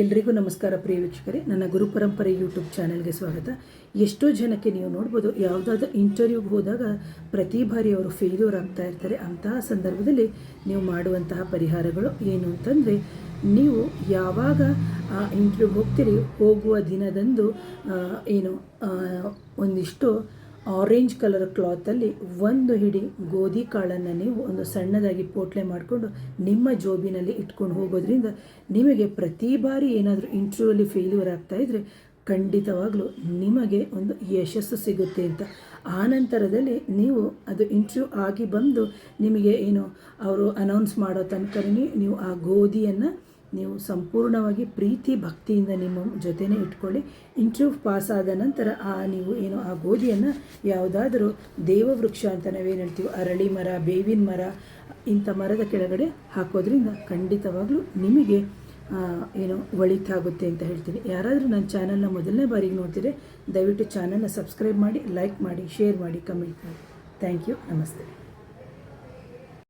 ಎಲ್ರಿಗೂ ನಮಸ್ಕಾರ ಪ್ರಿಯ ವೀಕ್ಷಕರೇ, ನನ್ನ ಗುರುಪರಂಪರೆ ಯೂಟ್ಯೂಬ್ ಚಾನೆಲ್ಗೆ ಸ್ವಾಗತ. ಎಷ್ಟೋ ಜನಕ್ಕೆ ನೀವು ನೋಡ್ಬೋದು, ಯಾವುದಾದ್ರೂ ಇಂಟರ್ವ್ಯೂಗೆ ಹೋದಾಗ ಪ್ರತಿ ಬಾರಿ ಅವರು ಫೇಲ್ಯೂರ್ ಆಗ್ತಾ ಇರ್ತಾರೆ. ಅಂತಹ ಸಂದರ್ಭದಲ್ಲಿ ನೀವು ಮಾಡುವಂತಹ ಪರಿಹಾರಗಳು ಏನು ಅಂತಂದರೆ, ನೀವು ಯಾವಾಗ ಆ ಇಂಟರ್ವ್ಯೂಗೆ ಹೋಗ್ತೀರಿ, ಹೋಗುವ ದಿನದಂದು ಒಂದಿಷ್ಟು ಆರೆಂಜ್ ಕಲರ್ ಕ್ಲಾತಲ್ಲಿ ಒಂದು ಹಿಡಿ ಗೋಧಿ ಕಾಳನ್ನು ನೀವು ಒಂದು ಸಣ್ಣದಾಗಿ ಪೋಟ್ಲೆ ಮಾಡಿಕೊಂಡು ನಿಮ್ಮ ಜೋಬಿನಲ್ಲಿ ಇಟ್ಕೊಂಡು ಹೋಗೋದ್ರಿಂದ ನಿಮಗೆ ಪ್ರತಿ ಬಾರಿ ಏನಾದರೂ ಇಂಟರ್ವ್ಯೂಲಿ ಫೇಲ್ಯೂರ್ ಆಗ್ತಾಯಿದ್ರೆ ಖಂಡಿತವಾಗಲೂ ನಿಮಗೆ ಒಂದು ಯಶಸ್ಸು ಸಿಗುತ್ತೆ ಅಂತ. ಆ ನಂತರದಲ್ಲಿ ನೀವು ಅದು ಇಂಟರ್ವ್ಯೂ ಆಗಿ ಬಂದು ನಿಮಗೆ ಅವರು ಅನೌನ್ಸ್ ಮಾಡೋ ತನಕ ನೀವು ಆ ಗೋಧಿಯನ್ನು ನೀವು ಸಂಪೂರ್ಣವಾಗಿ ಪ್ರೀತಿ ಭಕ್ತಿಯಿಂದ ನಿಮ್ಮ ಜೊತೆನೇ ಇಟ್ಕೊಳ್ಳಿ. ಇಂಟರ್ವ್ಯೂ ಪಾಸ್ ಆದ ನಂತರ ನೀವು ಆ ಗೋಧಿಯನ್ನು ಯಾವುದಾದ್ರೂ ದೇವವೃಕ್ಷ ಅಂತ ನಾವೇನು ಹೇಳ್ತೀವಿ, ಅರಳಿ ಮರ, ಬೇವಿನ ಮರ, ಇಂಥ ಮರದ ಕೆಳಗಡೆ ಹಾಕೋದ್ರಿಂದ ಖಂಡಿತವಾಗ್ಲೂ ನಿಮಗೆ ಒಳಿತಾಗುತ್ತೆ ಅಂತ ಹೇಳ್ತೀನಿ. ಯಾರಾದರೂ ನನ್ನ ಚಾನಲ್ನ ಮೊದಲನೇ ಬಾರಿಗೆ ನೋಡ್ತಿದ್ರೆ ದಯವಿಟ್ಟು ಚಾನಲ್ನ ಸಬ್ಸ್ಕ್ರೈಬ್ ಮಾಡಿ, ಲೈಕ್ ಮಾಡಿ, ಶೇರ್ ಮಾಡಿ, ಕಮೆಂಟ್ ಮಾಡಿ. Thank you. ನಮಸ್ತೆ.